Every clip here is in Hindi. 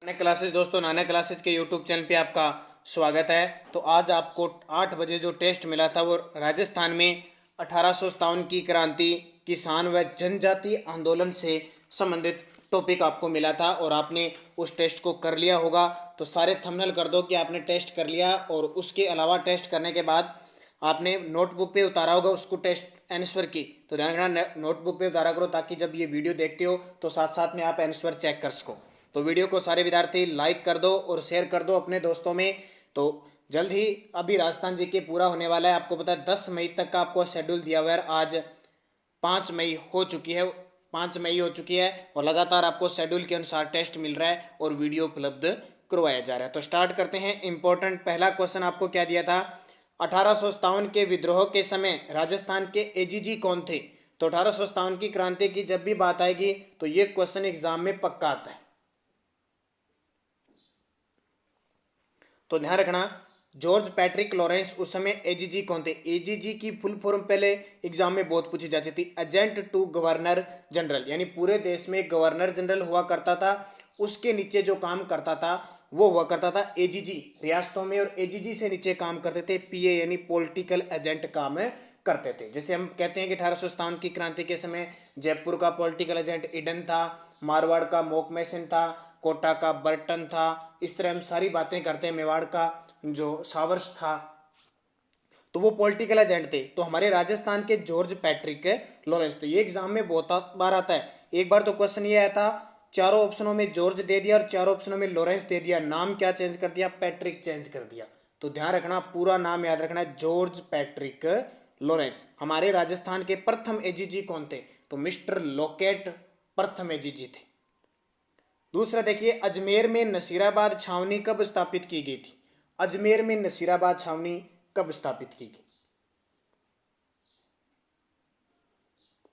नाना क्लासेस दोस्तों, नाना क्लासेस के यूट्यूब चैनल पे आपका स्वागत है। तो आज आपको 8 बजे जो टेस्ट मिला था वो राजस्थान में 1857 की क्रांति, किसान व जनजातीय आंदोलन से संबंधित टॉपिक आपको मिला था और आपने उस टेस्ट को कर लिया होगा। तो सारे थंबनेल कर दो कि आपने टेस्ट कर लिया, और उसके अलावा टेस्ट करने के बाद आपने नोटबुक पे उतारा होगा उसको टेस्ट आंसर की। तो ध्यान रखना, नोटबुक पे उतारा करो ताकि जब ये वीडियो देखते हो तो साथ साथ में आप आंसर चेक कर सको। तो वीडियो को सारे विद्यार्थी लाइक कर दो और शेयर कर दो अपने दोस्तों में। तो जल्द ही अभी राजस्थान जी के पूरा होने वाला है। आपको पता है 10 मई तक का आपको शेड्यूल दिया हुआ है। आज 5 मई हो चुकी है, 5 मई हो चुकी है और लगातार आपको शेड्यूल के अनुसार टेस्ट मिल रहा है और वीडियो उपलब्ध करवाया जा रहा है। तो स्टार्ट करते हैं। इंपॉर्टेंट पहला क्वेश्चन आपको क्या दिया था? 1857 के विद्रोह के समय राजस्थान के एजीजी कौन थे? तो 1857 की क्रांति की जब भी बात आएगी तो ये क्वेश्चन एग्जाम में पक्का आता है। तो ध्यान रखना, जॉर्ज पैट्रिक लॉरेंस उस समय एजीजी कौन थे? एजीजी की फुल फॉर्म पहले एग्जाम में बहुत पूछी जाती थी, एजेंट टू गवर्नर जनरल, यानी पूरे देश में गवर्नर जनरल हुआ करता था, उसके नीचे जो काम करता था वो हुआ करता था एजीजी रियासतों में, और एजीजी से नीचे काम करते थे पीए यानी पॉलिटिकल एजेंट काम करते थे। जैसे हम कहते हैं कि 1857 की क्रांति के समय जयपुर का पॉलिटिकल एजेंट इडन था, मारवाड़ का मोकमेसन था, कोटा का बर्टन था। इस तरह हम सारी बातें करते हैं। मेवाड़ का जो सावर्स था तो वो पॉलिटिकल एजेंट थे। तो हमारे राजस्थान के जॉर्ज पैट्रिक लॉरेंस, तो ये एग्जाम में बहुत बार आता है। एक बार तो क्वेश्चन ये आया था, चारों ऑप्शनों में जॉर्ज दे दिया और चारों ऑप्शनों में लॉरेंस दे दिया, नाम क्या चेंज कर दिया? पैट्रिक चेंज कर दिया। तो ध्यान रखना, पूरा नाम याद रखना है, जॉर्ज पैट्रिक लॉरेंस। हमारे राजस्थान के प्रथम एजीजी कौन थे? तो मिस्टर लॉकेट प्रथम एजीजी थे। दूसरा देखिए, अजमेर में नसीराबाद छावनी कब स्थापित की गई थी? अजमेर में नसीराबाद छावनी कब स्थापित की गई?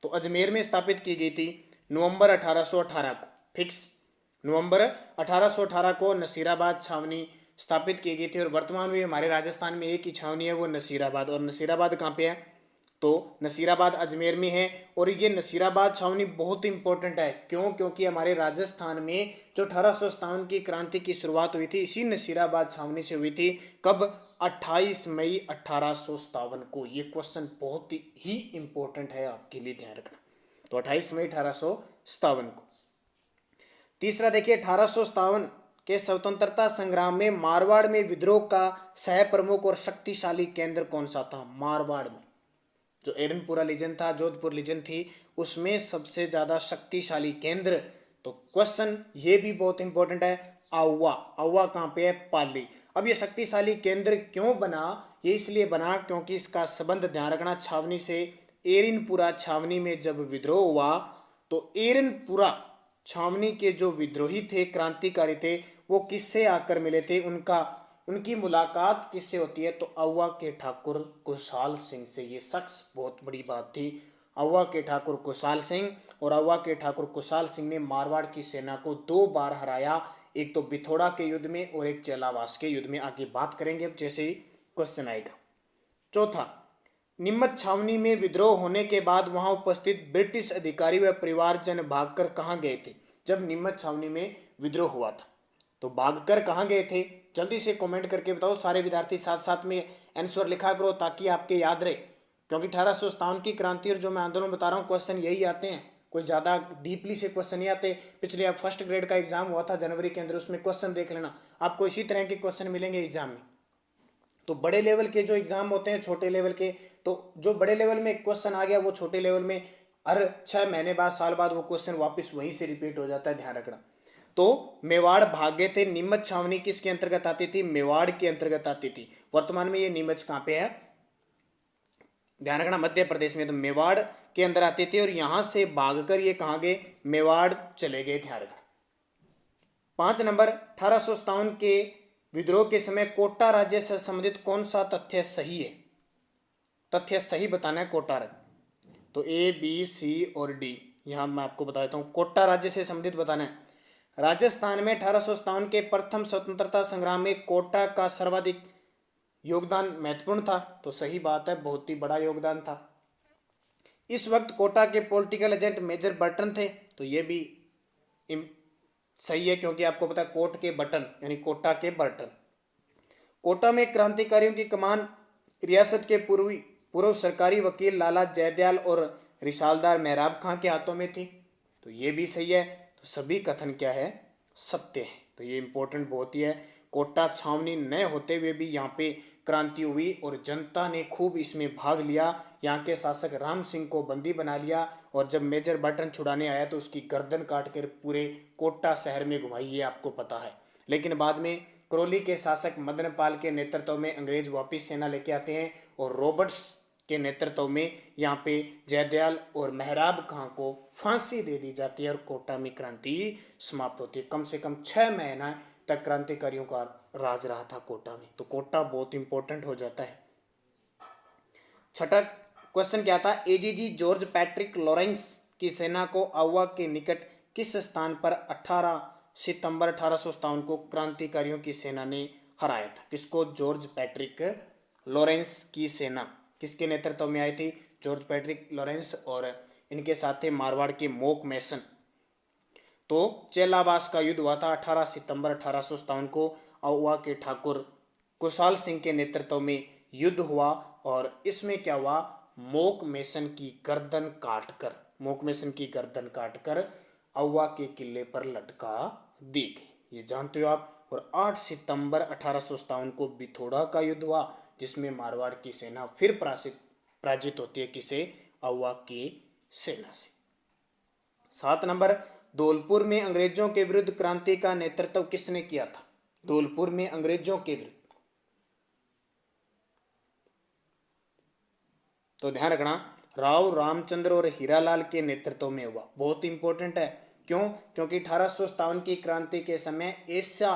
तो अजमेर में स्थापित की गई थी नवंबर 1818 को, फिक्स नवंबर 1818 को नसीराबाद छावनी स्थापित की गई थी। और वर्तमान में हमारे राजस्थान में एक ही छावनी है, वो नसीराबाद। और नसीराबाद कहाँ पे है? तो नसीराबाद अजमेर में है। और ये नसीराबाद छावनी बहुत इंपॉर्टेंट है। क्यों? क्योंकि हमारे राजस्थान में जो 1857 की क्रांति की शुरुआत हुई थी इसी नसीराबाद छावनी से हुई थी। कब? 28 मई 1857 को। ये क्वेश्चन बहुत ही इंपॉर्टेंट है आपके लिए, ध्यान रखना। तो 28 मई 1857 को। तीसरा देखिए, 1857 के स्वतंत्रता संग्राम में मारवाड़ में विद्रोह का सह प्रमुख और शक्तिशाली केंद्र कौन सा था? मारवाड़ में जो एरनपुरा लीजन था, जोधपुर लीजन थी, उसमें सबसे ज्यादा शक्तिशाली केंद्र। तो क्वेश्चन ये भी बहुत इंपॉर्टेंट है, आउवा। आउवा कहाँ पे है? पाली। अब ये शक्तिशाली केंद्र क्यों बना? ये इसलिए बना क्योंकि इसका संबंध, ध्यान रखना, छावनी से। एरनपुरा छावनी में जब विद्रोह हुआ तो एरनपुरा छावनी के जो विद्रोही थे, क्रांतिकारी थे, वो किससे आकर मिले थे? उनकी मुलाकात किससे होती है? तो अव्वा के ठाकुर कुशाल सिंह से। ये शख्स बहुत बड़ी बात थी, अव्वा के ठाकुर कुशाल सिंह। और अव्वा के ठाकुर कुशाल सिंह ने मारवाड़ की सेना को 2 बार हराया, एक तो बिथोड़ा के युद्ध में और एक चेलावास के युद्ध में। आगे बात करेंगे अब जैसे ही क्वेश्चन आएगा। चौथा, निम्मत छावनी में विद्रोह होने के बाद वहां उपस्थित ब्रिटिश अधिकारी व परिवारजन भागकर कहां गए थे? जब निम्मत छावनी में विद्रोह हुआ था तो भागकर कहां गए थे? जल्दी से कमेंट करके बताओ। सारे विद्यार्थी साथ साथ में आंसर लिखा करो ताकि आपके याद रहे। क्योंकि 1857 की क्रांति और जो मैं आंदोलन बता रहा हूँ क्वेश्चन यही आते हैं, कोई ज़्यादा डीपली से क्वेश्चन नहीं आते। पिछले आप फर्स्ट ग्रेड का एग्जाम हुआ था जनवरी के अंदर, उसमें क्वेश्चन देख लेना, आपको इसी तरह के क्वेश्चन मिलेंगे एग्जाम में। तो बड़े लेवल के जो एग्जाम होते हैं, छोटे लेवल के, तो जो बड़े लेवल में क्वेश्चन आ गया वो छोटे लेवल में हर 6 महीने बाद, साल बाद वो क्वेश्चन वापस वहीं से रिपीट हो जाता है, ध्यान रखना। तो मेवाड़ भागे थे। नीमच छावनी किसके अंतर्गत आती थी? मेवाड़ के अंतर्गत आती थी। वर्तमान में ये नीमच कहाँ पे है? ध्यान रखना, मध्य प्रदेश में। तो मेवाड़ के अंदर आती थी और यहां से भागकर ये कहाँ गए? मेवाड़ चले गए, ध्यान रखना। 5 नंबर, 1857 के विद्रोह के समय कोटा राज्य से संबंधित कौन सा तथ्य सही है? तथ्य सही बताना है कोटा राज्य। तो ए बी सी और डी यहां मैं आपको बता देता हूं। कोटा राज्य से संबंधित बताना है। राजस्थान में 1857 के प्रथम स्वतंत्रता संग्राम में कोटा का सर्वाधिक योगदान महत्वपूर्ण था। तो सही बात है, बहुत ही बड़ा योगदान था। इस वक्त कोटा के पॉलिटिकल एजेंट मेजर बर्टन थे। तो ये भी सही है, क्योंकि आपको पता है कोट के बटन यानी कोटा के बर्टन। कोटा में क्रांतिकारियों की कमान रियासत के पूर्व सरकारी वकील लाला जयदयाल और रिसालदार मेहराब खां के हाथों में थी। तो ये भी सही है। तो सभी कथन क्या है, सत्य है। तो ये इंपॉर्टेंट बहुत ही है। कोटा छावनी न होते हुए भी यहाँ पे क्रांति हुई और जनता ने खूब इसमें भाग लिया। यहाँ के शासक राम सिंह को बंदी बना लिया और जब मेजर बर्टन छुड़ाने आया तो उसकी गर्दन काट कर पूरे कोटा शहर में घुमाई, ये आपको पता है। लेकिन बाद में करौली के शासक मदन पाल के नेतृत्व में अंग्रेज वापिस सेना लेके आते हैं और रॉबर्ट्स के नेतृत्व में यहाँ पे जयदयाल और मेहराब खां को फांसी दे दी जाती है और कोटा में क्रांति समाप्त होती है। कम से कम 6 महीना तक क्रांतिकारियों का राज रहा था कोटा में। तो कोटा बहुत इंपॉर्टेंट हो जाता है। छठा क्वेश्चन क्या था, एजीजी जॉर्ज पैट्रिक लॉरेंस की सेना को आउवा के निकट किस स्थान पर 18 सितंबर 1857 को क्रांतिकारियों की सेना ने हराया था? किसको? जॉर्ज पैट्रिक लॉरेंस की सेना किसके नेतृत्व में आई थी? जॉर्ज पैट्रिक लॉरेंस और इनके साथ थे मारवाड़ के मोक मैसन। तो चेलावास का युद्ध हुआ था 18 सितंबर 1857 को। आउवा के ठाकुर कुशाल सिंह के नेतृत्व में युद्ध हुआ और इसमें क्या हुआ, मोक मैसन की गर्दन काटकर आउवा के किले पर लटका दी गई, ये जानते हो आप। और 8 सितंबर 1857 को बिथोड़ा का युद्ध हुआ जिसमें मारवाड़ की सेना फिर पराजित होती है, किसे? आउवा की सेना से। 7 नंबर, धौलपुर में अंग्रेजों के विरुद्ध क्रांति का नेतृत्व किसने किया था? धौलपुर में अंग्रेजों के विरुद्ध, तो ध्यान रखना, राव रामचंद्र और हीरालाल के नेतृत्व में हुआ। बहुत इंपॉर्टेंट है। क्यों? क्योंकि 1857 की क्रांति के समय ऐसा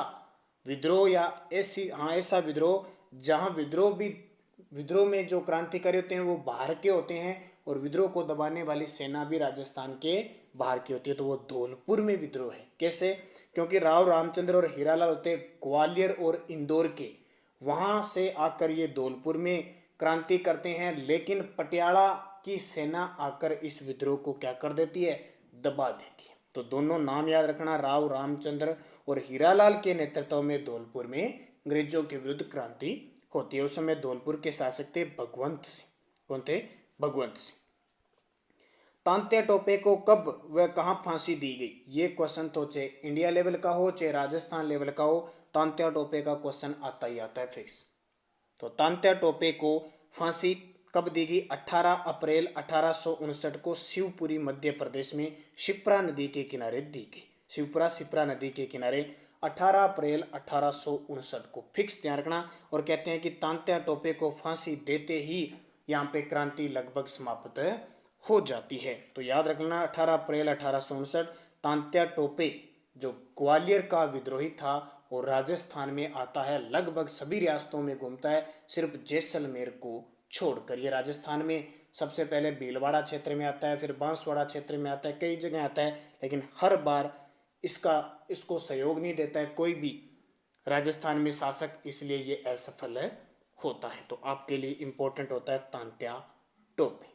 विद्रोह ऐसा विद्रोह जहां विद्रोह में जो क्रांतिकारी होते हैं वो बाहर के होते हैं और विद्रोह को दबाने वाली सेना भी राजस्थान के बाहर की होती है। तो वो धौलपुर में विद्रोह है। कैसे? क्योंकि राव रामचंद्र और हीरालाल होते ग्वालियर और इंदौर के, वहां से आकर ये धौलपुर में क्रांति करते हैं, लेकिन पटियाला की सेना आकर इस विद्रोह को क्या कर देती है? दबा देती है। तो दोनों नाम याद रखना, राव रामचंद्र और हीरालाल के नेतृत्व में धौलपुर में अंग्रेजों के विरुद्ध क्रांति होती है। उस समय धौलपुर के शासक थे भगवंत सिंह। कौन थे? भगवंत सिंह। तांत्या टोपे को कब व कहां फांसी दी गई? ये क्वेश्चन तो चाहे इंडिया लेवल का हो चाहे राजस्थान लेवल का हो, तांत्या टोपे का क्वेश्चन आता ही आता है फिक्स। तो तांत्या टोपे को फांसी कब दी गई? 18 अप्रैल 1859 को शिवपुरी मध्य प्रदेश में शिप्रा नदी के किनारे दी गई। शिप्रा नदी के किनारे 18 अप्रैल 1859 को, फिक्स ध्यान रखना। और कहते हैं कि तांत्या टोपे को फांसी देते ही यहाँ पे क्रांति लगभग समाप्त हो जाती है। तो याद रखना 18 अप्रैल 1859, तांत्या टोपे जो ग्वालियर का विद्रोही था और राजस्थान में आता है, लगभग सभी रियासतों में घूमता है सिर्फ जैसलमेर को छोड़कर। ये राजस्थान में सबसे पहले भीलवाड़ा क्षेत्र में आता है, फिर बांसवाड़ा क्षेत्र में आता है, कई जगह आता है, लेकिन हर बार इसको सहयोग नहीं देता है कोई भी राजस्थान में शासक, इसलिए ये असफल होता है। तो आपके लिए इंपॉर्टेंट होता है तांत्या टोपे।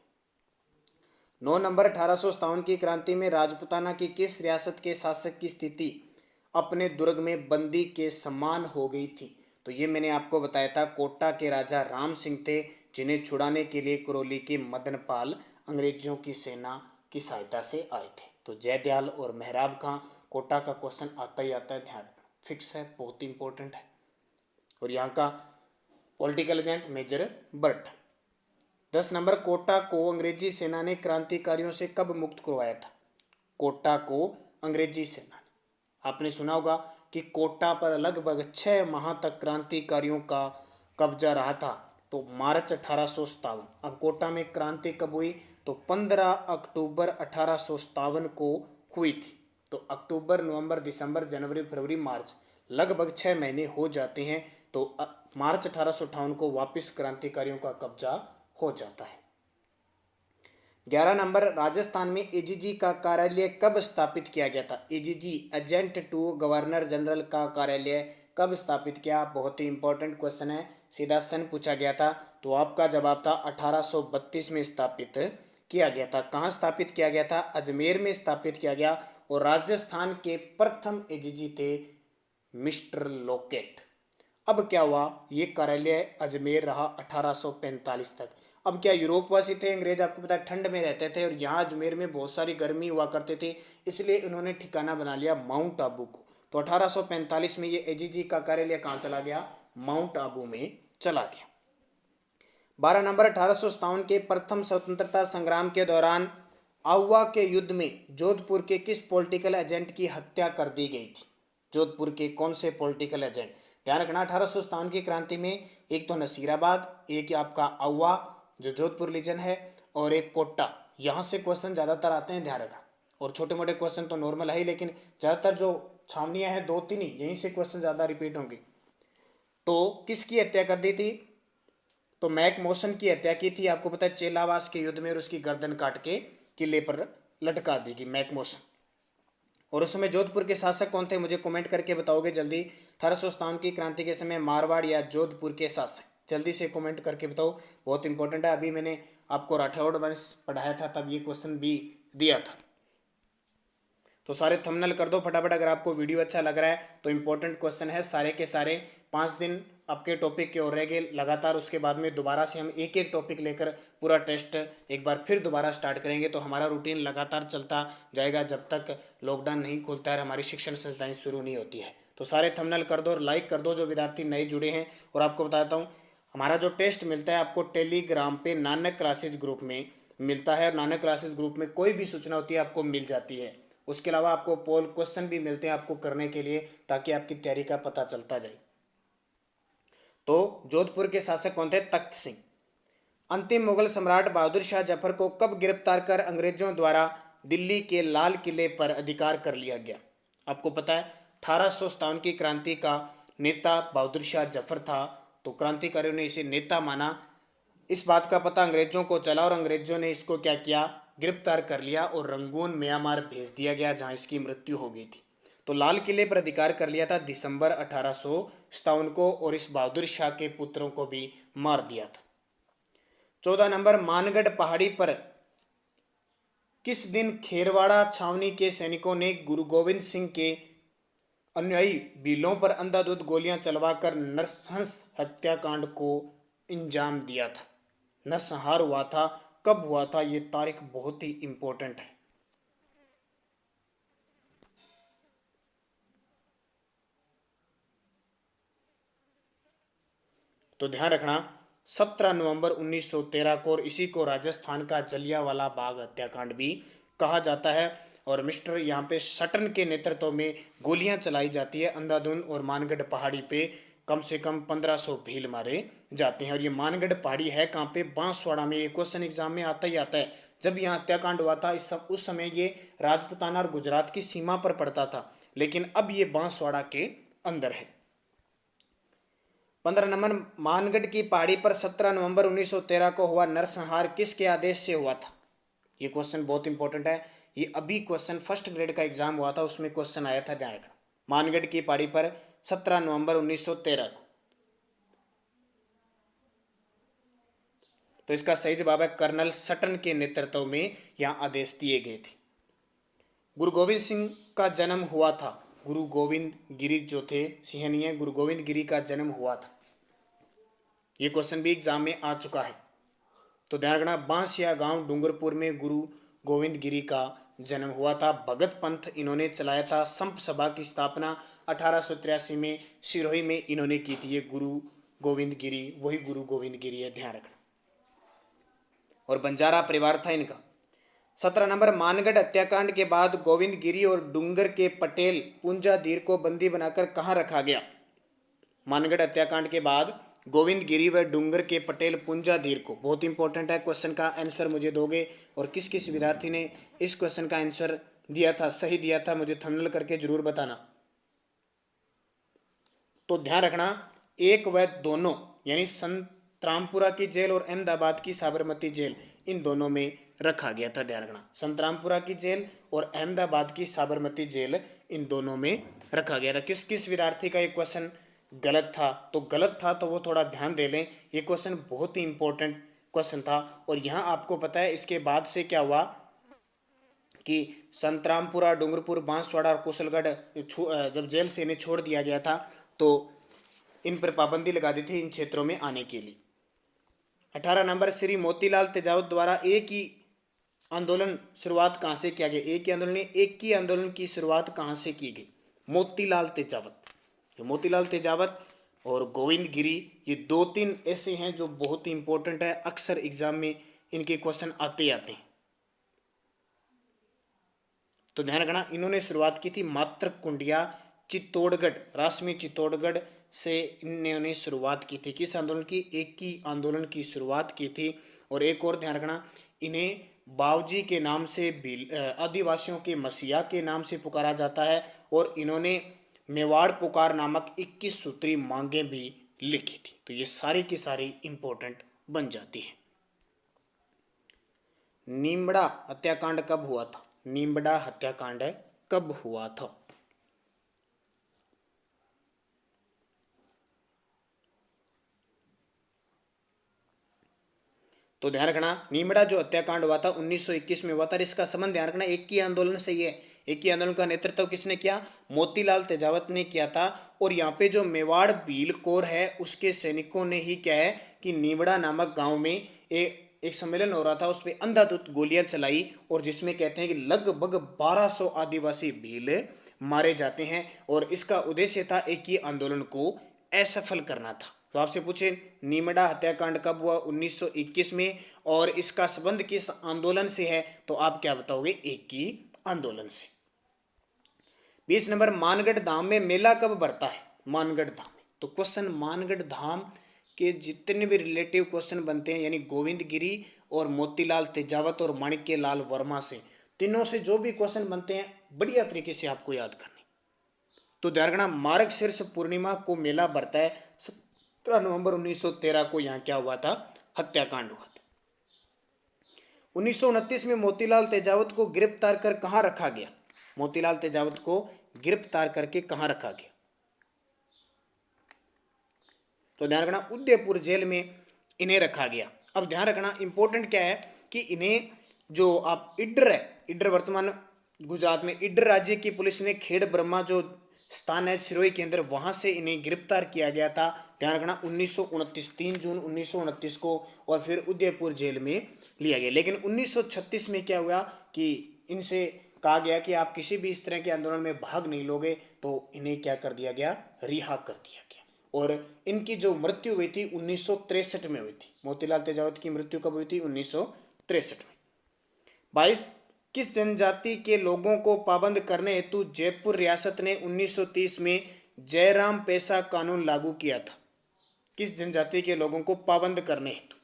9 नंबर, 1857 की क्रांति में राजपूताना की किस रियासत के शासक की स्थिति अपने दुर्ग में बंदी के समान हो गई थी? तो ये मैंने आपको बताया था, कोटा के राजा राम सिंह थे जिन्हें छुड़ाने के लिए करौली के मदन पाल अंग्रेजों की सेना की सहायता से आए थे। तो जयदयाल और मेहराब खां, कोटा का क्वेश्चन आता ही आता है, ध्यान रखना, फिक्स है, बहुत इंपॉर्टेंट है। और यहाँ का पॉलिटिकल एजेंट मेजर बर्टन। 10 नंबर, कोटा को अंग्रेजी सेना ने क्रांतिकारियों से कब मुक्त करवाया था? कोटा को अंग्रेजी सेना, आपने सुना होगा कि कोटा पर लगभग 6 माह तक क्रांतिकारियों का कब्जा रहा था। तो मार्च 1857। अब कोटा में क्रांति कब हुई? तो 15 अक्टूबर 1857 को हुई थी। तो अक्टूबर, नवंबर, दिसंबर, जनवरी, फरवरी, मार्च, लगभग 6 महीने हो जाते हैं। तो मार्च 1858 को वापस क्रांतिकारियों का कब्जा हो जाता है। 11 नंबर, राजस्थान में एजीजी का कार्यालय कब स्थापित किया गया था? AGG, agent to governor general का कार्यालय कब स्थापित किया? बहुत ही इंपॉर्टेंट क्वेश्चन है, सीधा सन पूछा गया था। तो आपका जवाब था 1832 में स्थापित किया गया था। कहाँ स्थापित किया गया था? अजमेर में स्थापित किया गया। और राजस्थान के प्रथम एजीजी थे मिस्टर लॉकेट। अब क्या हुआ, ये कार्यालय अजमेर रहा 1845 तक। अब क्या यूरोपवासी थे अंग्रेज, आपको पता है ठंड में रहते थे और यहाँ अजमेर में बहुत सारी गर्मी हुआ करते थे, इसलिए इन्होंने ठिकाना बना लिया माउंट आबू को। तो 1845 में ये एजीजी का कार्यालय कहाँ चला गया, माउंट आबू में चला गया। 12 नंबर 1857 के प्रथम स्वतंत्रता संग्राम के दौरान आउवा के युद्ध में जोधपुर के किस पॉलिटिकल एजेंट की हत्या कर दी गई थी। जोधपुर के कौन से पॉलिटिकल एजेंट, ध्यान रखना 1857 की क्रांति में एक तो नसीराबाद, एक आपका आउवा जो जोधपुर रीजन है, और एक कोटा। यहाँ से क्वेश्चन ज़्यादातर आते हैं, ध्यान रखना। और छोटे मोटे क्वेश्चन तो नॉर्मल है ही, लेकिन ज़्यादातर जो छावनियाँ हैं 2-3 ही, यहीं से क्वेश्चन ज़्यादा रिपीट होंगे। तो किसकी हत्या कर दी थी, तो मैक मोशन की हत्या की थी, आपको पता है चेलावास के युद्ध में, और उसकी गर्दन काट के किले पर लटका देगी मैक मोशन। और उस समय जोधपुर के शासक कौन थे, मुझे कमेंट करके बताओगे जल्दी। 1857 की क्रांति के समय मारवाड़ या जोधपुर के शासक, जल्दी से कमेंट करके बताओ, बहुत इंपॉर्टेंट है। अभी मैंने आपको राठौड़ वंश पढ़ाया था, तब ये क्वेश्चन भी दिया था। तो सारे थंबनेल कर दो फटाफट। अगर आपको वीडियो अच्छा लग रहा है तो इंपॉर्टेंट क्वेश्चन है सारे के सारे। 5 दिन आपके टॉपिक के और रह गए लगातार, उसके बाद में दोबारा से हम एक एक टॉपिक लेकर पूरा टेस्ट एक बार फिर दोबारा स्टार्ट करेंगे। तो हमारा रूटीन लगातार चलता जाएगा जब तक लॉकडाउन नहीं खुलता है, हमारी शिक्षण संस्थाएं शुरू नहीं होती है। तो सारे थंबनेल कर दो और लाइक कर दो जो विद्यार्थी नए जुड़े हैं। और आपको बताता हूँ, हमारा जो टेस्ट मिलता है आपको टेलीग्राम पे नानक क्लासेज ग्रुप में मिलता है, और नानक क्लासेज ग्रुप में कोई भी सूचना होती है आपको मिल जाती है। उसके अलावा आपको पोल क्वेश्चन भी मिलते हैं आपको करने के लिए, ताकि आपकी तैयारी का पता चलता जाए। तो जोधपुर के शासक कौन थे, तख्त सिंह। अंतिम मुगल सम्राट बहादुर शाह जफर को कब गिरफ्तार कर अंग्रेजों द्वारा दिल्ली के लाल किले पर अधिकार कर लिया गया। आपको पता है 1857 की क्रांति का नेता बहादुर शाह जफर था, तो क्रांतिकारियों ने इसे नेता माना। इस बात का पता अंग्रेजों को चला और अंग्रेजों ने इसको क्या किया, गिरफ्तार कर लिया और रंगून म्यांमार भेज दिया गया, जहां इसकी मृत्यु हो गई थी। तो लाल किले पर अधिकार कर लिया था दिसंबर 1857 को, और इस बहादुर शाह के पुत्रों को भी मार दिया था। 14 नंबर मानगढ़ पहाड़ी पर किस दिन खेरवाड़ा छावनी के सैनिकों ने गुरु गोविंद सिंह के अनुयायी बिलों पर अंधाधुंध गोलियां चलवाकर नरसंस हत्याकांड को अंजाम दिया था। नरसंहार हुआ था, कब हुआ था, ये तारीख बहुत ही इंपॉर्टेंट है। तो ध्यान रखना 17 नवंबर 1913 को, और इसी को राजस्थान का जलियांवाला बाग हत्याकांड भी कहा जाता है। और मिस्टर यहाँ पे सटन के नेतृत्व में गोलियां चलाई जाती है अंधाधुंध, और मानगढ़ पहाड़ी पे कम से कम 1500 भील मारे जाते हैं। और ये मानगढ़ पहाड़ी है कहाँ पे, बांसवाड़ा में। ये क्वेश्चन एग्जाम में आता ही आता है। जब यहाँ हत्याकांड हुआ था उस समय ये राजपूताना और गुजरात की सीमा पर पड़ता था, लेकिन अब ये बांसवाड़ा के अंदर है। 15 नंबर मानगढ़ की पहाड़ी पर 17 नवंबर 1913 को हुआ नरसंहार किसके आदेश से हुआ था। ये क्वेश्चन बहुत इंपॉर्टेंट है। ये अभी क्वेश्चन फर्स्ट ग्रेड का एग्जाम हुआ था, उसमें क्वेश्चन आया था, ध्यान रखना। मानगढ़ की पहाड़ी पर 17 नवंबर 1913 को। तो इसका सही जवाब है कर्नल सटन के नेतृत्व में यहां आदेश दिए गए थे। गुरु गोविंद सिंह का जन्म हुआ था, गुरु गोविंद गिरी जो थे सिंहनीय, गुरु गोविंद गिरी का जन्म हुआ था। ये क्वेश्चन भी एग्जाम में आ चुका है। तो ध्यान रखना, बांसिया गांव डूंगरपुर में गुरु गोविंद गिरी का जन्म हुआ था। भगत पंथ इन्होंने चलाया था। संप सभा की स्थापना 1883 में सिरोही में इन्होंने की थी। ये गुरु गोविंद गिरी वही गुरु गोविंद गिरी है, ध्यान रखना। और बंजारा परिवार था इनका। 17 नंबर मानगढ़ हत्याकांड के बाद गोविंद गिरी और डूंगर के पटेल पुंजा धीर को बंदी बनाकर कहाँ रखा गया। मानगढ़ हत्याकांड के बाद गोविंद गिरी व डूंगर के पटेल पुंजा धीर को, बहुत इंपॉर्टेंट है, क्वेश्चन का आंसर मुझे दोगे। और किस किस विद्यार्थी ने इस क्वेश्चन का आंसर दिया था, सही दिया था, मुझे थंबनेल करके जरूर बताना। तो ध्यान रखना, एक व दोनों यानी संतरामपुरा की जेल और अहमदाबाद की साबरमती जेल, इन दोनों में रखा गया था। ध्यान रखना, संतरामपुरा की जेल और अहमदाबाद की साबरमती जेल, इन दोनों में रखा गया था। किस किस विद्यार्थी का एक क्वेश्चन गलत था, तो गलत था तो वो थोड़ा ध्यान दे लें। ये क्वेश्चन बहुत ही इंपॉर्टेंट क्वेश्चन था। और यहाँ आपको पता है इसके बाद से क्या हुआ कि संतरामपुरा, डूंगरपुर, बांसवाड़ा और कुशलगढ़ जब जेल से इन्हें छोड़ दिया गया था तो इन पर पाबंदी लगा दी थी इन क्षेत्रों में आने के लिए। 18 नंबर, श्री मोतीलाल तेजावत द्वारा एक ही आंदोलन शुरुआत कहाँ से किया गया? एक ही आंदोलन की शुरुआत कहाँ से की गई? मोतीलाल तेजावत। तो मोतीलाल तेजावत और गोविंद गिरी, ये 2-3 ऐसे हैं जो बहुत ही इंपॉर्टेंट है, अक्सर एग्जाम में इनके क्वेश्चन आते आते हैं। तो ध्यान रखना, इन्होंने शुरुआत की थी मातृकुंडिया चित्तौड़गढ़, राष्ट्र में चित्तौड़गढ़ से इन्होंने शुरुआत की थी। किस आंदोलन की? एक ही आंदोलन की शुरुआत की थी। और एक और ध्यान रखना, इन्हें बावजी के नाम से आदिवासियों के मसीहा के नाम से पुकारा जाता है और इन्होंने मेवाड़ पुकार नामक 21 सूत्री मांगे भी लिखी थी। तो ये सारी की सारी इंपॉर्टेंट बन जाती है। नीमड़ा हत्याकांड कब हुआ था? नीमड़ा हत्याकांड कब हुआ था? तो ध्यान रखना, नीमड़ा जो हत्याकांड हुआ था 1921 में हुआ था। इसका संबंध ध्यान रखना एक ही आंदोलन से ही है। एक ही आंदोलन का नेतृत्व किसने किया? मोतीलाल तेजावत ने किया था। और यहाँ पे जो मेवाड़ भील कोर है उसके सैनिकों ने ही क्या है कि नीमड़ा नामक गांव में एक सम्मेलन हो रहा था, उस पर अंधाधुंध गोलियां चलाई और जिसमें कहते हैं कि लगभग 1200 आदिवासी भील मारे जाते हैं। और इसका उद्देश्य था एक ही आंदोलन को असफल करना था। तो आपसे पूछे नीमड़ा हत्याकांड कब हुआ? 1921 में। और इसका संबंध किस आंदोलन से है? तो आप क्या बताओगे? एक ही आंदोलन से। 20 नंबर, मानगढ़ धाम में मेला कब बढ़ता है? मानगढ़ धाम में। तो क्वेश्चन मानगढ़ धाम के जितने भी रिलेटिव क्वेश्चन बनते हैं, यानी गोविंद गिरी और मोतीलाल तेजावत और माणिक्य लाल वर्मा से, तीनों से जो भी क्वेश्चन बनते हैं बढ़िया तरीके से आपको याद करने। तो ध्यान रखना, मार्गशीर्ष पूर्णिमा को मेला बढ़ता है। 17 नवंबर 1913 को यहाँ क्या हुआ था? हत्याकांड हुआ था। 1929 में मोतीलाल तेजावत को गिरफ्तार कर कहाँ रखा गया? मोतीलाल तेजावत को गिरफ्तार करके कहाँ रखा गया? तो ध्यान रखना, उदयपुर जेल में इन्हें रखा गया। अब ध्यान रखना इंपॉर्टेंट क्या है कि इन्हें जो आप इडर है, इडर वर्तमान गुजरात में, इडर राज्य की पुलिस ने खेड़ ब्रह्मा जो स्थान है सिरोही के अंदर, वहां से इन्हें गिरफ्तार किया गया था। ध्यान रखना 1929, 3 जून 1929 को, और फिर उदयपुर जेल में लिया गया। लेकिन 1936 में क्या हुआ कि इनसे कहा गया कि आप किसी भी इस तरह के आंदोलन में भाग नहीं लोगे, तो इन्हें क्या कर दिया गया? रिहा कर दिया गया। और इनकी जो मृत्यु हुई थी 1963 में हुई थी। मोतीलाल तेजावत की मृत्यु कब हुई थी? 1963 में। 22, किस जनजाति के लोगों को पाबंद करने हेतु जयपुर रियासत ने 1930 में जयराम पेशा कानून लागू किया था? किस जनजाति के लोगों को पाबंद करने हेतु?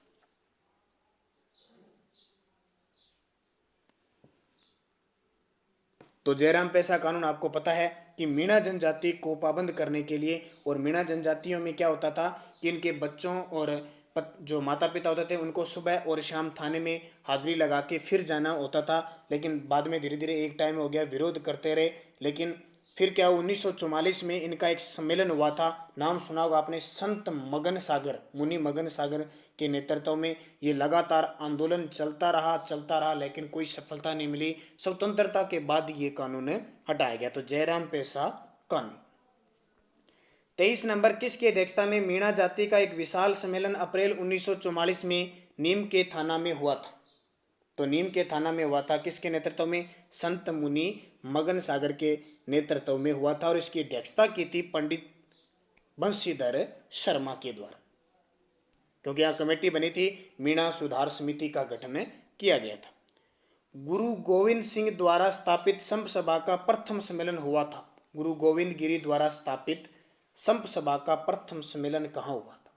तो जयराम पेशा कानून आपको पता है कि मीणा जनजाति को पाबंद करने के लिए, और मीणा जनजातियों में क्या होता था कि इनके बच्चों और जो माता पिता होते थे उनको सुबह और शाम थाने में हाजिरी लगा के फिर जाना होता था। लेकिन बाद में धीरे धीरे एक टाइम हो गया, विरोध करते रहे। लेकिन फिर क्या, 1944 में इनका एक सम्मेलन हुआ था, नाम सुना होगा आपने, संत मगन सागर, मुनि मगन सागर के नेतृत्व में ये लगातार आंदोलन चलता रहा, लेकिन कोई सफलता नहीं मिली। स्वतंत्रता के बाद ये कानून हटाया गया। तो जयराम पेशा कानून। 23 नंबर, किसकी अध्यक्षता में मीणा जाति का एक विशाल सम्मेलन अप्रैल 1944 में नीम के थाना में हुआ था? तो नीम के थाना में हुआ था, किसके नेतृत्व में? संत मुनि मगन सागर के नेतृत्व में हुआ था। और इसकी अध्यक्षता की थी पंडित बंशीधर शर्मा के द्वारा, क्योंकि यहाँ कमेटी बनी थी, मीणा सुधार समिति का गठन किया गया था। गुरु गोविंद सिंह द्वारा स्थापित संप सभा का प्रथम सम्मेलन हुआ था। गुरु गोविंद गिरी द्वारा स्थापित संप सभा का प्रथम सम्मेलन कहाँ हुआ था?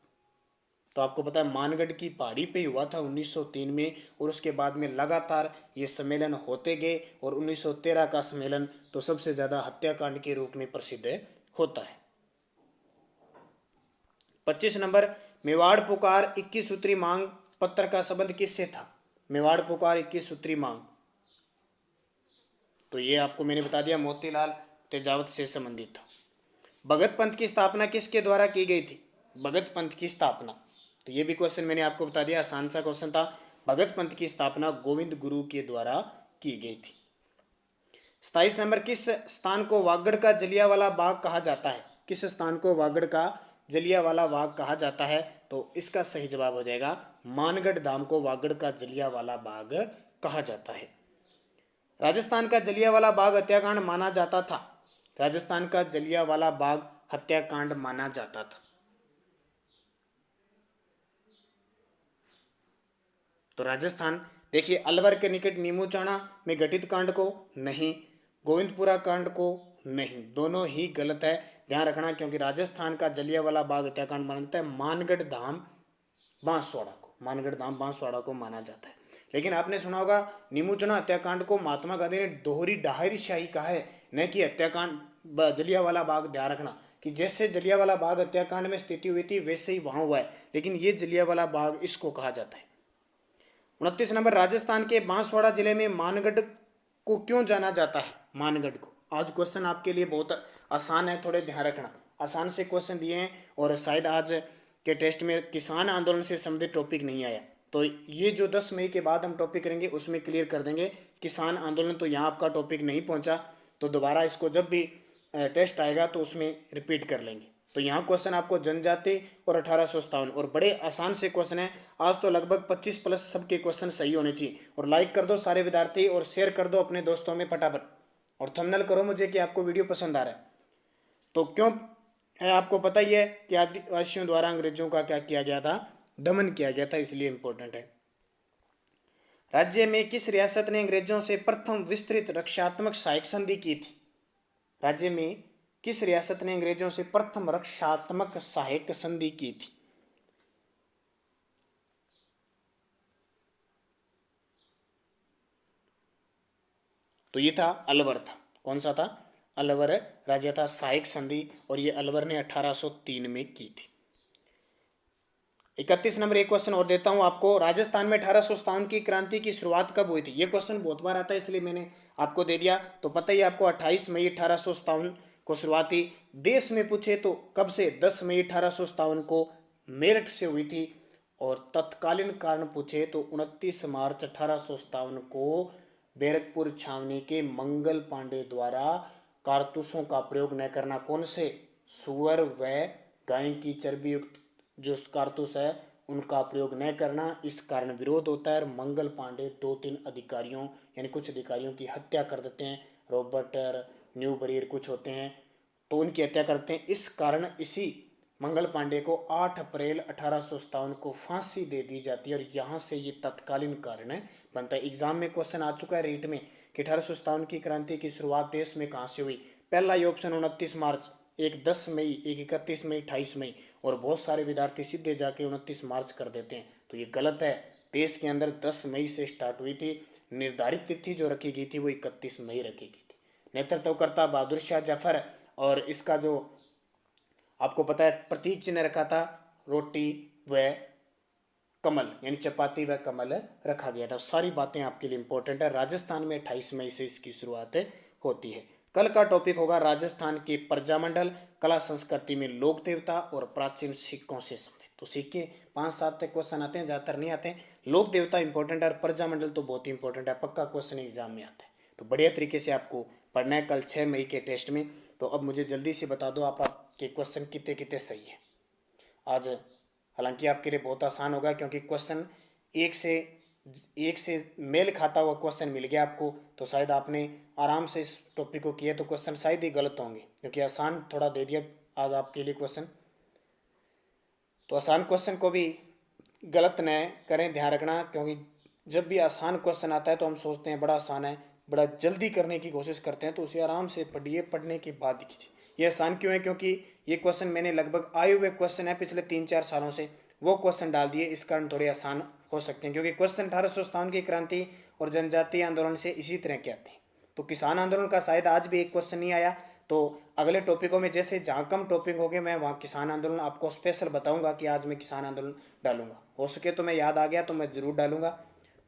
तो आपको पता है मानगढ़ की पहाड़ी पे हुआ था 1903 में, और उसके बाद में लगातार ये सम्मेलन होते गए। और 1913 का सम्मेलन तो सबसे ज्यादा हत्याकांड के रूप में प्रसिद्ध होता है। 25 नंबर, मेवाड़ पुकार 21 सूत्री मांग पत्र का संबंध किससे था? मेवाड़ पुकार 21 सूत्री मांग, तो ये आपको मैंने बता दिया, मोतीलाल तेजावत से संबंधित था। भगत पंथ की स्थापना किसके द्वारा की गई थी? भगत पंथ की स्थापना, तो ये भी क्वेश्चन मैंने आपको बता दिया, आसान सा क्वेश्चन था। भगत पंथ की स्थापना गोविंद गुरु के द्वारा की गई थी। 27 नंबर, किस स्थान को वागड़ का जलियांवाला बाग कहा जाता है? किस स्थान को वागड़ का जलियांवाला बाग कहा जाता है? तो इसका सही जवाब हो जाएगा मानगढ़ धाम को वागड़ का जलियांवाला बाग कहा जाता है। राजस्थान का जलियांवाला बाग हत्याकांड माना जाता था। राजस्थान का जलियांवाला बाग हत्याकांड माना जाता था। तो राजस्थान, देखिए अलवर के निकट नीमूचाणा में घटित कांड को नहीं, गोविंदपुरा कांड को नहीं, दोनों ही गलत है, ध्यान रखना, क्योंकि राजस्थान का जलियांवाला बाग हत्याकांड माना जाता है मानगढ़ धाम बांसवाड़ा को, मानगढ़ धाम बांसवाड़ा को माना जाता है। लेकिन आपने सुना होगा नीमूचना हत्याकांड को महात्मा गांधी ने दोहरी डाहरी शाही कहा है, न कि हत्याकांड जलियांवाला बाग। ध्यान रखना कि जैसे जलियांवाला बाग हत्याकांड में स्थिति हुई थी वैसे ही वहां हुआ है, लेकिन ये जलियांवाला बाग इसको कहा जाता है। 29 नंबर, राजस्थान के बांसवाड़ा जिले में मानगढ़ को क्यों जाना जाता है? मानगढ़ को, आज क्वेश्चन आपके लिए बहुत आसान है, थोड़े ध्यान रखना, आसान से क्वेश्चन दिए हैं और शायद आज के टेस्ट में किसान आंदोलन से संबंधित टॉपिक नहीं आया, तो ये जो 10 मई के बाद हम टॉपिक करेंगे उसमें क्लियर कर देंगे किसान आंदोलन। तो यहाँ आपका टॉपिक नहीं पहुँचा तो दोबारा इसको जब भी टेस्ट आएगा तो उसमें रिपीट कर लेंगे। तो यहाँ क्वेश्चन आपको जनजाति और 1857 और बड़े आसान से क्वेश्चन है। आज तो लगभग 25 प्लस सबके क्वेश्चन सही होने चाहिए। और लाइक कर दो सारे विद्यार्थी और शेयर कर दो अपने दोस्तों में फटाफट, और थंबनेल करो मुझे कि आपको वीडियो पसंद आ रहा है। तो क्यों है आपको पता ही है कि आदिवासियों द्वारा अंग्रेजों का क्या किया गया था? दमन किया गया था, इसलिए इंपॉर्टेंट है। राज्य में किस रियासत ने अंग्रेजों से प्रथम विस्तृत रक्षात्मक सहायक संधि की थी? राज्य में किस रियासत ने अंग्रेजों से प्रथम रक्षात्मक सहायक संधि की थी? तो ये था अलवर था। कौन सा था? अलवर राज्य था, सहायक संधि, और ये अलवर ने 1803 में की थी। 31 नंबर, एक क्वेश्चन और देता हूं आपको। राजस्थान में 1857 की क्रांति की शुरुआत कब हुई थी? ये क्वेश्चन बहुत बार आता है इसलिए मैंने आपको दे दिया। तो पता ही आपको 28 मई 1857 को शुरुआत हुई। देश में पूछे तो कब से? 10 मई 1857 को मेरठ से हुई थी। और तत्कालीन कारण पूछे तो 29 मार्च 1857 को बैरकपुर छावनी के मंगल पांडे द्वारा कारतूसों का प्रयोग न करना, कौन से? सुअर व गाय की चर्बी युक्त जो कारतूस है उनका प्रयोग न करना, इस कारण विरोध होता है। मंगल पांडे 2-3 अधिकारियों यानी कुछ अधिकारियों की हत्या कर देते हैं। रॉबर्ट न्यूबरीर कुछ होते हैं तो उनकी हत्या करते हैं। इस कारण इसी मंगल पांडे को 8 अप्रैल 1857 को फांसी दे दी जाती है और यहाँ से ये तत्कालीन कारण बनता है। एग्जाम में क्वेश्चन आ चुका है रीट में कि 1857 की क्रांति की शुरुआत देश में कहाँ से हुई? पहला ये ऑप्शन 29 मार्च, एक 10 मई, एक 31 मई, 28 मई, और बहुत सारे विद्यार्थी सीधे जाके 29 मार्च कर देते हैं, तो ये गलत है। देश के अंदर 10 मई से स्टार्ट हुई थी, निर्धारित तिथि जो रखी गई थी वो 31 मई रखी गई थी। नेतृत्व करता बहादुर शाह जफर, और इसका जो आपको पता है प्रतीक चिन्ह रखा था रोटी व कमल यानी चपाती व कमल रखा गया था। सारी बातें आपके लिए इंपॉर्टेंट है। राजस्थान में 28 मई से इसकी शुरुआत होती है। कल का टॉपिक होगा राजस्थान के प्रजामंडल, कला संस्कृति में लोक देवता और प्राचीन सिक्कों से संबंधित। तो सिक्के 5-7 तक क्वेश्चन आते हैं, ज़्यादातर नहीं आते हैं। लोक देवता इंपॉर्टेंट है और प्रजामंडल तो बहुत ही इंपॉर्टेंट है, पक्का क्वेश्चन एग्जाम में आता है। तो बढ़िया तरीके से आपको पढ़ना है कल 6 मई के टेस्ट में। तो अब मुझे जल्दी से बता दो आपके क्वेश्चन कितने कितने सही है आज। हालांकि आपके लिए बहुत आसान होगा क्योंकि क्वेश्चन एक से मेल खाता हुआ क्वेश्चन मिल गया आपको, तो शायद आपने आराम से इस टॉपिक को किया, तो क्वेश्चन शायद ही गलत होंगे क्योंकि आसान थोड़ा दे दिया आज आपके लिए क्वेश्चन। तो आसान क्वेश्चन को भी गलत न करें, ध्यान रखना, क्योंकि जब भी आसान क्वेश्चन आता है तो हम सोचते हैं बड़ा आसान है, बड़ा जल्दी करने की कोशिश करते हैं, तो उसे आराम से पढ़िए, पढ़ने के बाद कीजिए। ये आसान क्यों है? क्योंकि ये क्वेश्चन मैंने लगभग आए हुए क्वेश्चन है पिछले 3-4 सालों से, वो क्वेश्चन डाल दिए, इस कारण थोड़े आसान हो सकते हैं, क्योंकि क्वेश्चन 1857 की क्रांति और जनजातीय आंदोलन से इसी तरह के आते हैं। तो किसान आंदोलन का शायद आज भी एक क्वेश्चन नहीं आया, तो अगले टॉपिकों में जैसे जहाँ कम टॉपिक हो गए मैं वहाँ किसान आंदोलन आपको स्पेशल बताऊंगा कि आज मैं किसान आंदोलन डालूंगा। हो सके तो मैं याद आ गया तो मैं ज़रूर डालूंगा।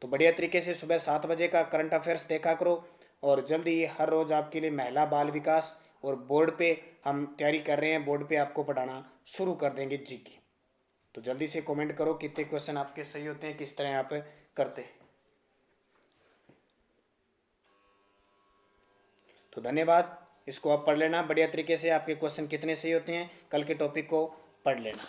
तो बढ़िया तरीके से सुबह 7 बजे का करंट अफेयर्स देखा करो, और जल्दी हर रोज़ आपके लिए महिला बाल विकास और बोर्ड पे हम तैयारी कर रहे हैं, बोर्ड पे आपको पढ़ाना शुरू कर देंगे जी की। तो जल्दी से कमेंट करो कितने क्वेश्चन आपके सही होते हैं, किस तरह आप करते हैं। तो धन्यवाद। इसको आप पढ़ लेना बढ़िया तरीके से, आपके क्वेश्चन कितने सही होते हैं कल के टॉपिक को पढ़ लेना।